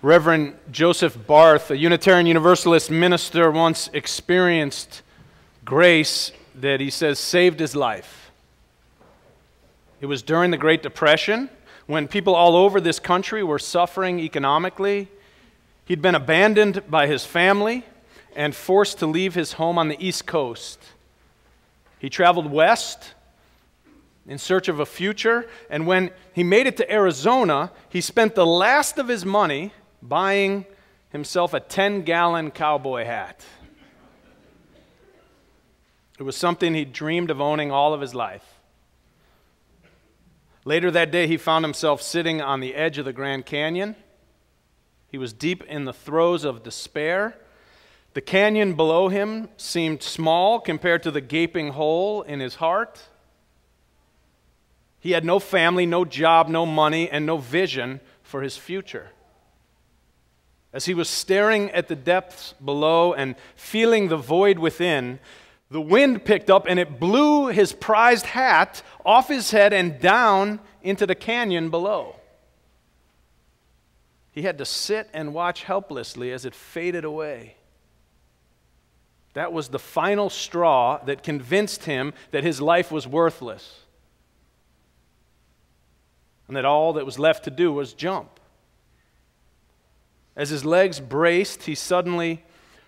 Reverend Joseph Barth, a Unitarian Universalist minister, once experienced grace that he says saved his life. It was during the Great Depression when people all over this country were suffering economically. He'd been abandoned by his family and forced to leave his home on the East Coast. He traveled west in search of a future, and when he made it to Arizona, he spent the last of his money buying himself a 10-gallon cowboy hat. It was something he dreamed of owning all of his life. Later that day, he found himself sitting on the edge of the Grand Canyon. He was deep in the throes of despair. The canyon below him seemed small compared to the gaping hole in his heart. He had no family, no job, no money, and no vision for his future. As he was staring at the depths below and feeling the void within, the wind picked up and it blew his prized hat off his head and down into the canyon below. He had to sit and watch helplessly as it faded away. That was the final straw that convinced him that his life was worthless and that all that was left to do was jump. As his legs braced, he suddenly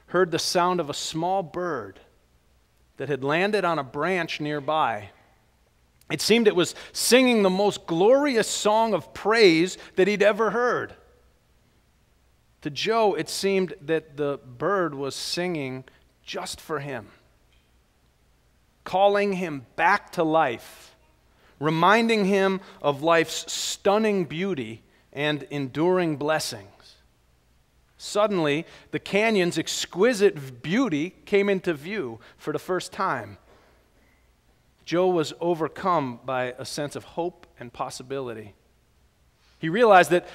heard the sound of a small bird that had landed on a branch nearby. It seemed it was singing the most glorious song of praise that he'd ever heard. To Joe, it seemed that the bird was singing just for him, calling him back to life, reminding him of life's stunning beauty and enduring blessings. Suddenly, the canyon's exquisite beauty came into view for the first time. Joe was overcome by a sense of hope and possibility. He realized that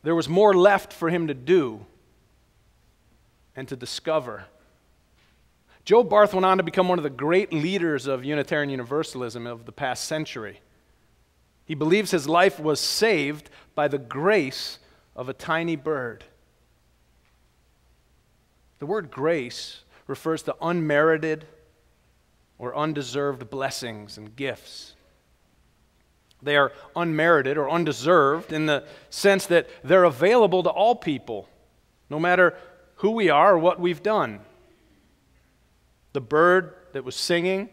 there was more left for him to do and to discover. Joe Barth went on to become one of the great leaders of Unitarian Universalism of the past century. He believes his life was saved by the grace of a tiny bird. The word grace refers to unmerited or undeserved blessings and gifts. They are unmerited or undeserved in the sense that they're available to all people, no matter who we are or what we've done. The bird that was singing,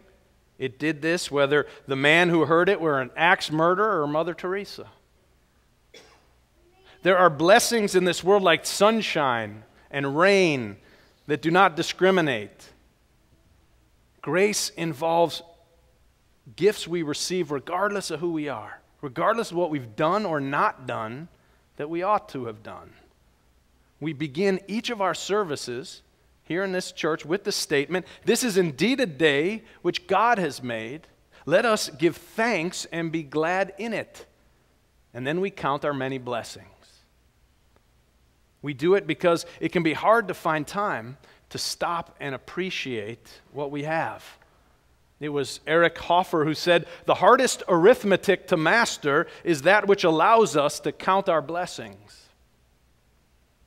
it did this whether the man who heard it were an axe murderer or Mother Teresa. There are blessings in this world like sunshine and rain that do not discriminate. Grace involves gifts we receive regardless of who we are, regardless of what we've done or not done that we ought to have done. We begin each of our services here in this church with the statement, "This is indeed a day which God has made. Let us give thanks and be glad in it." And then we count our many blessings. We do it because it can be hard to find time to stop and appreciate what we have. It was Eric Hoffer who said, "The hardest arithmetic to master is that which allows us to count our blessings."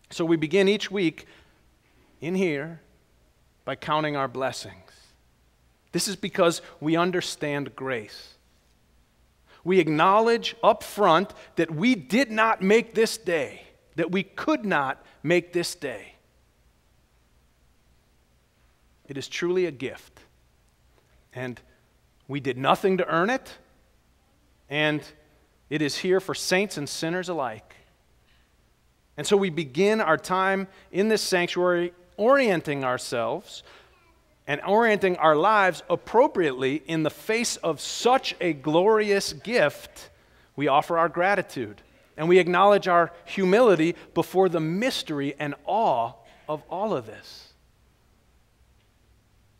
So we begin each week in here by counting our blessings. This is because we understand grace. We acknowledge up front that we did not make this day, that we could not make this day. It is truly a gift. And we did nothing to earn it, and it is here for saints and sinners alike. And so we begin our time in this sanctuary orienting ourselves and orienting our lives appropriately in the face of such a glorious gift. We offer our gratitude, and we acknowledge our humility before the mystery and awe of all of this.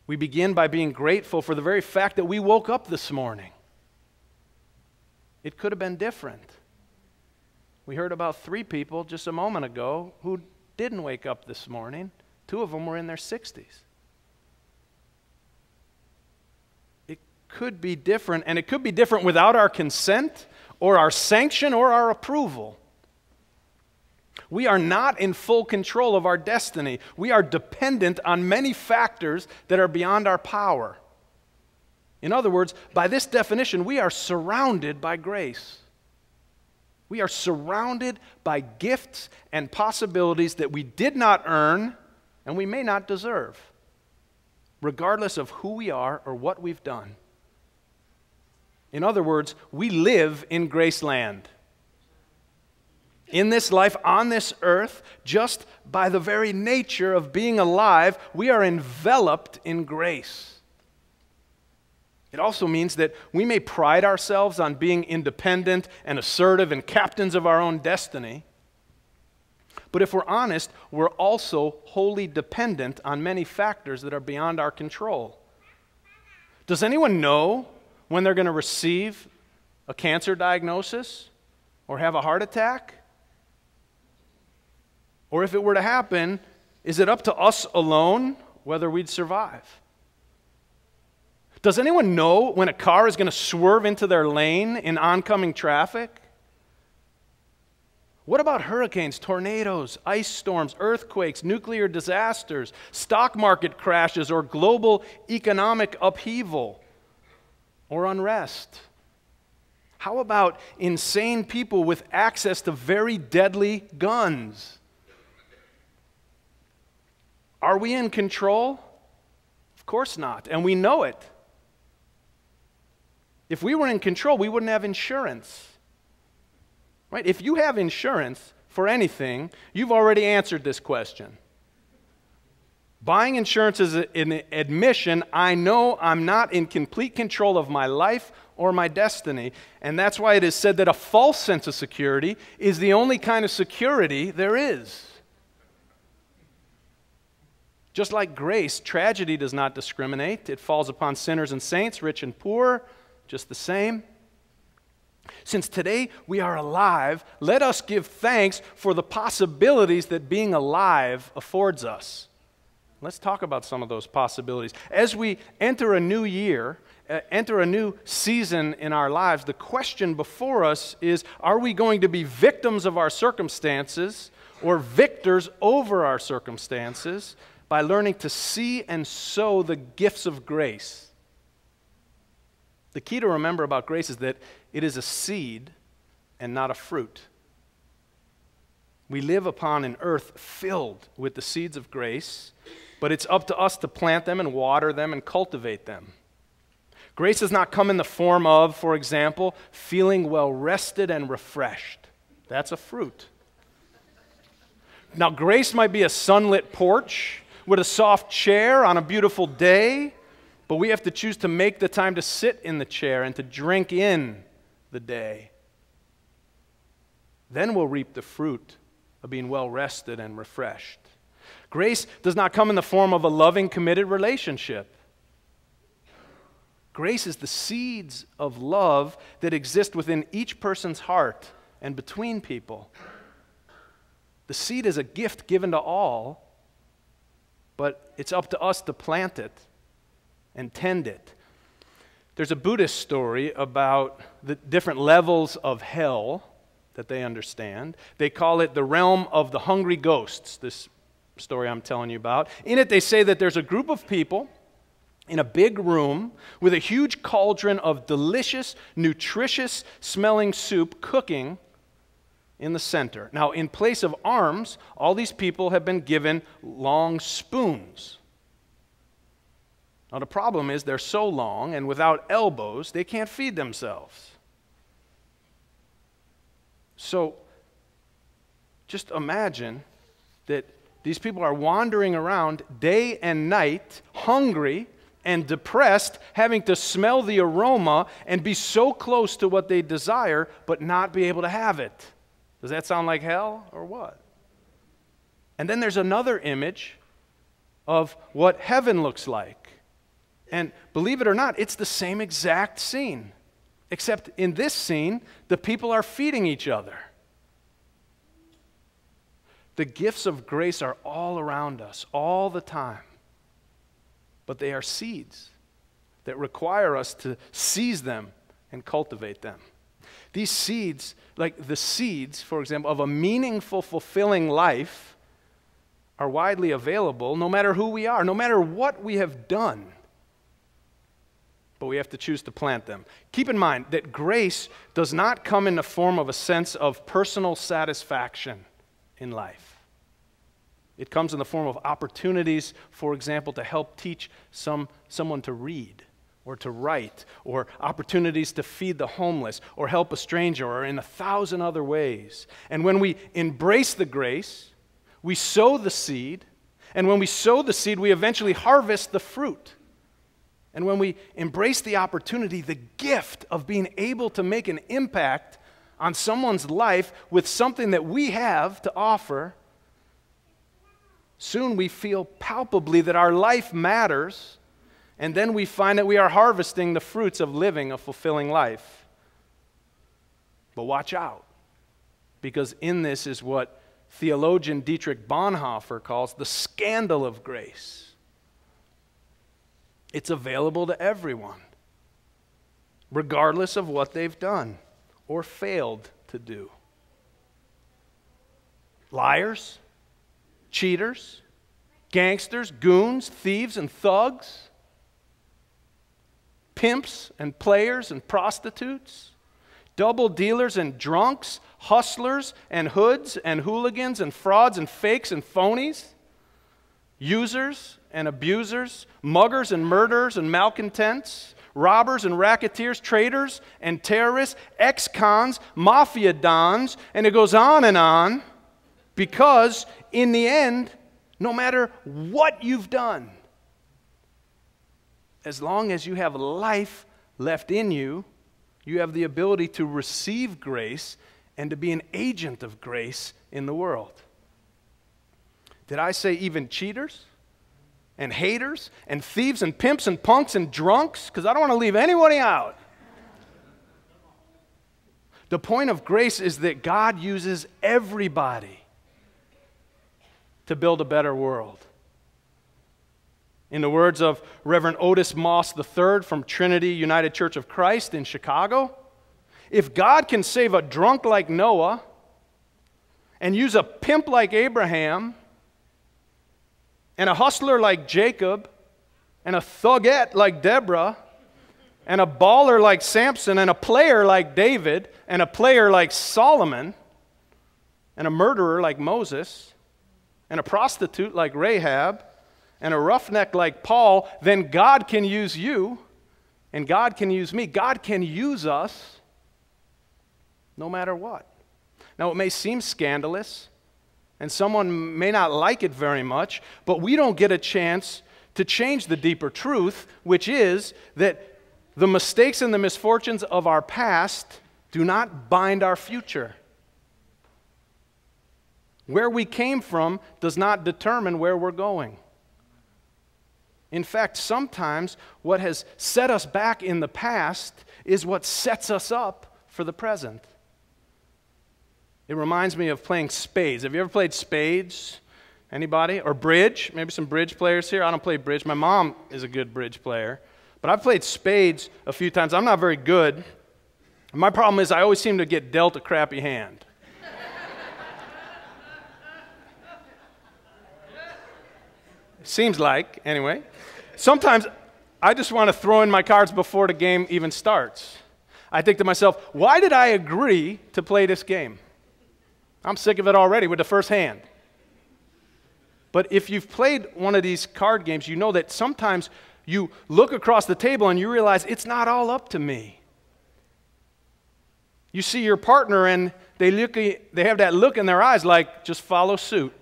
We begin by being grateful for the very fact that we woke up this morning. It could have been different. We heard about 3 people just a moment ago who didn't wake up this morning. 2 of them were in their 60s. It could be different, and it could be different without our consent or our sanction or our approval. We are not in full control of our destiny. We are dependent on many factors that are beyond our power. In other words, by this definition, we are surrounded by grace. We are surrounded by gifts and possibilities that we did not earn and we may not deserve, regardless of who we are or what we've done. In other words, we live in Graceland. In this life, on this earth, just by the very nature of being alive, we are enveloped in grace. It also means that we may pride ourselves on being independent and assertive and captains of our own destiny. But if we're honest, we're also wholly dependent on many factors that are beyond our control. Does anyone know when they're going to receive a cancer diagnosis or have a heart attack? Or if it were to happen, is it up to us alone whether we'd survive? Does anyone know when a car is going to swerve into their lane in oncoming traffic? What about hurricanes, tornadoes, ice storms, earthquakes, nuclear disasters, stock market crashes, or global economic upheaval or unrest? How about insane people with access to very deadly guns? Are we in control? Of course not, and we know it. If we were in control, we wouldn't have insurance. Right? If you have insurance for anything, you've already answered this question. Buying insurance is an admission. I know I'm not in complete control of my life or my destiny, and that's why it is said that a false sense of security is the only kind of security there is. Just like grace, tragedy does not discriminate. It falls upon sinners and saints, rich and poor, just the same. Since today we are alive, let us give thanks for the possibilities that being alive affords us. Let's talk about some of those possibilities. As we enter a new year, enter a new season in our lives, the question before us is, are we going to be victims of our circumstances or victors over our circumstances by learning to see and sow the gifts of grace? The key to remember about grace is that it is a seed and not a fruit. We live upon an earth filled with the seeds of grace, but it's up to us to plant them and water them and cultivate them. Grace does not come in the form of, for example, feeling well rested and refreshed. That's a fruit. Now, grace might be a sunlit porch with a soft chair on a beautiful day, but we have to choose to make the time to sit in the chair and to drink in the day. Then we'll reap the fruit of being well rested and refreshed. Grace does not come in the form of a loving, committed relationship. Grace is the seeds of love that exist within each person's heart and between people. The seed is a gift given to all, but it's up to us to plant it and tend it. There's a Buddhist story about the different levels of hell that they understand. They call it the realm of the hungry ghosts, this story I'm telling you about. In it, they say that there's a group of people in a big room with a huge cauldron of delicious, nutritious smelling soup cooking in the center. Now, in place of arms, all these people have been given long spoons. Now, the problem is they're so long, and without elbows, they can't feed themselves. So, just imagine that these people are wandering around day and night, hungry and depressed, having to smell the aroma and be so close to what they desire, but not be able to have it. Does that sound like hell or what? And then there's another image of what heaven looks like. And believe it or not, it's the same exact scene. Except in this scene, the people are feeding each other. The gifts of grace are all around us, all the time. But they are seeds that require us to seize them and cultivate them. These seeds, like the seeds, for example, of a meaningful, fulfilling life, are widely available no matter who we are, no matter what we have done. But we have to choose to plant them. Keep in mind that grace does not come in the form of a sense of personal satisfaction in life. It comes in the form of opportunities, for example, to help teach someone to read or to write, or opportunities to feed the homeless or help a stranger, or in 1,000 other ways. And when we embrace the grace, we sow the seed, and when we sow the seed, we eventually harvest the fruit. And when we embrace the opportunity, the gift of being able to make an impact on someone's life with something that we have to offer, soon we feel palpably that our life matters, and then we find that we are harvesting the fruits of living a fulfilling life. But watch out, because in this is what theologian Dietrich Bonhoeffer calls the scandal of grace. It's available to everyone, regardless of what they've done or failed to do. Liars, cheaters, gangsters, goons, thieves, and thugs, pimps and players and prostitutes, double dealers and drunks, hustlers and hoods and hooligans and frauds and fakes and phonies, users and abusers, muggers and murderers and malcontents, robbers and racketeers, traitors and terrorists, ex-cons, mafia dons, and it goes on, because in the end, no matter what you've done, as long as you have life left in you, you have the ability to receive grace and to be an agent of grace in the world. Did I say even cheaters and haters and thieves and pimps and punks and drunks? Because I don't want to leave anybody out. The point of grace is that God uses everybody to build a better world. In the words of Reverend Otis Moss III from Trinity United Church of Christ in Chicago, if God can save a drunk like Noah and use a pimp like Abraham and a hustler like Jacob and a thugette like Deborah and a baller like Samson and a player like David and a player like Solomon and a murderer like Moses and a prostitute like Rahab and a roughneck like Paul, then God can use you, and God can use me. God can use us no matter what. Now, it may seem scandalous, and someone may not like it very much, but we don't get a chance to change the deeper truth, which is that the mistakes and the misfortunes of our past do not bind our future. Where we came from does not determine where we're going. In fact, sometimes what has set us back in the past is what sets us up for the present. It reminds me of playing spades. Have you ever played spades? Anybody? Or bridge? Maybe some bridge players here. I don't play bridge. My mom is a good bridge player. But I've played spades a few times. I'm not very good. My problem is I always seem to get dealt a crappy hand. Seems like, anyway. Sometimes I just want to throw in my cards before the game even starts. I think to myself, why did I agree to play this game? I'm sick of it already with the first hand. But if you've played one of these card games, you know that sometimes you look across the table and you realize it's not all up to me. You see your partner and they have that look in their eyes like, just follow suit.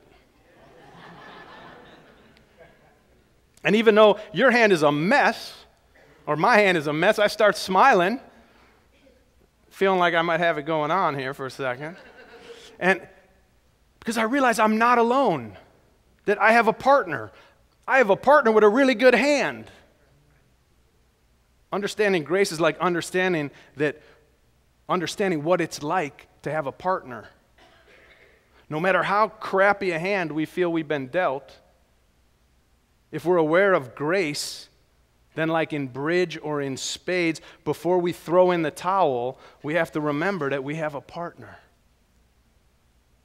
And even though your hand is a mess, or my hand is a mess, I start smiling, feeling like I might have it going on here for a second. And because I realize I'm not alone, that I have a partner. I have a partner with a really good hand. Understanding grace is like understanding what it's like to have a partner. No matter how crappy a hand we feel we've been dealt, if we're aware of grace, then like in bridge or in spades, before we throw in the towel, we have to remember that we have a partner.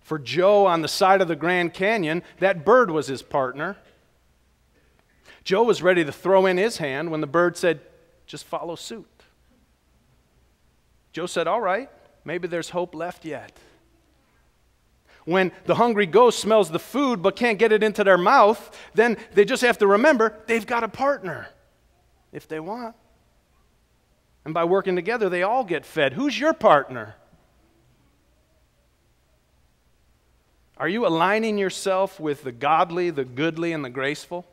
For Joe on the side of the Grand Canyon, that bird was his partner. Joe was ready to throw in his hand when the bird said, just follow suit. Joe said, all right, maybe there's hope left yet. When the hungry ghost smells the food but can't get it into their mouth, then they just have to remember they've got a partner if they want. And by working together, they all get fed. Who's your partner? Are you aligning yourself with the godly, the goodly, and the graceful?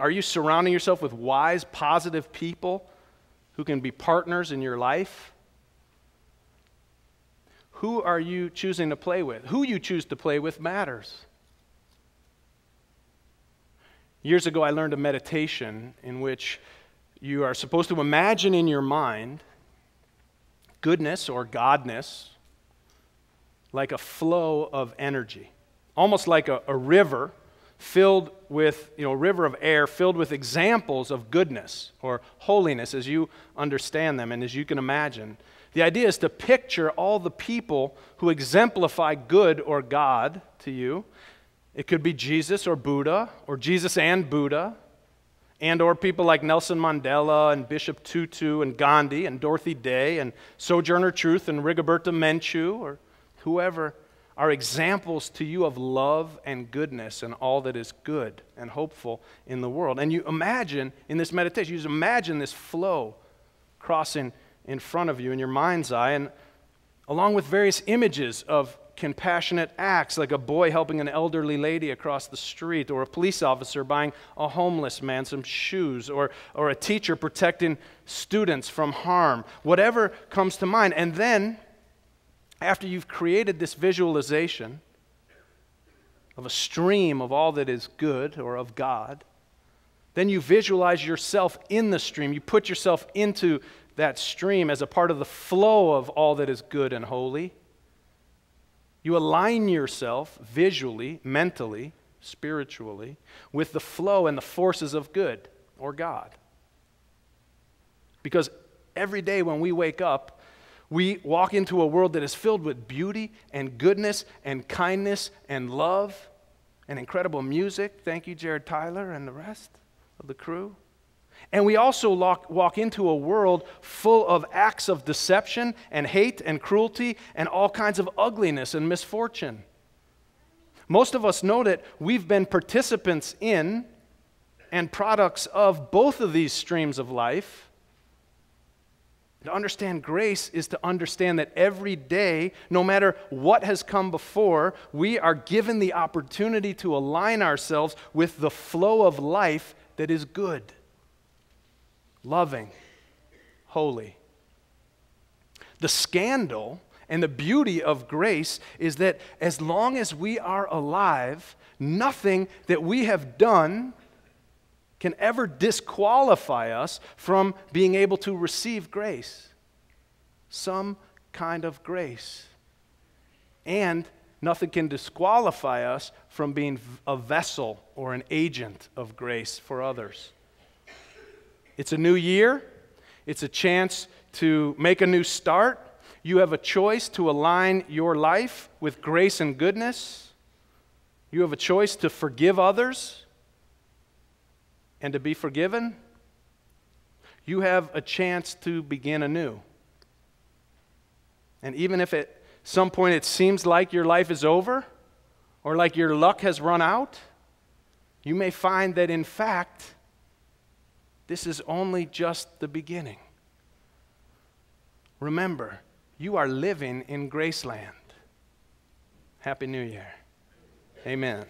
Are you surrounding yourself with wise, positive people who can be partners in your life? Who are you choosing to play with? Who you choose to play with matters. Years ago, I learned a meditation in which you are supposed to imagine in your mind goodness or godness like a flow of energy, almost like a river filled with, a river of air filled with examples of goodness or holiness as you understand them and as you can imagine. The idea is to picture all the people who exemplify good or God to you. It could be Jesus or Buddha, or Jesus and Buddha, and or people like Nelson Mandela and Bishop Tutu and Gandhi and Dorothy Day and Sojourner Truth and Rigoberta Menchú, or whoever are examples to you of love and goodness and all that is good and hopeful in the world. And you imagine, in this meditation, you just imagine this flow crossing in front of you in your mind's eye, and along with various images of compassionate acts, like a boy helping an elderly lady across the street, or a police officer buying a homeless man some shoes, or a teacher protecting students from harm, whatever comes to mind. And then, after you've created this visualization of a stream of all that is good or of God, then you visualize yourself in the stream. You put yourself into that stream as a part of the flow of all that is good and holy. You align yourself visually, mentally, spiritually, with the flow and the forces of good or God. Because every day when we wake up, we walk into a world that is filled with beauty and goodness and kindness and love and incredible music. Thank you, Jared Tyler and the rest of the crew. And we also walk into a world full of acts of deception and hate and cruelty and all kinds of ugliness and misfortune. Most of us know that we've been participants in and products of both of these streams of life. To understand grace is to understand that every day, no matter what has come before, we are given the opportunity to align ourselves with the flow of life that is good, loving, holy. The scandal and the beauty of grace is that as long as we are alive, nothing that we have done can ever disqualify us from being able to receive grace. Some kind of grace. And nothing can disqualify us from being a vessel or an agent of grace for others. It's a new year. It's a chance to make a new start. You have a choice to align your life with grace and goodness. You have a choice to forgive others and to be forgiven. You have a chance to begin anew. And even if at some point it seems like your life is over or like your luck has run out, you may find that in fact, this is only just the beginning. Remember, you are living in Graceland. Happy New Year. Amen.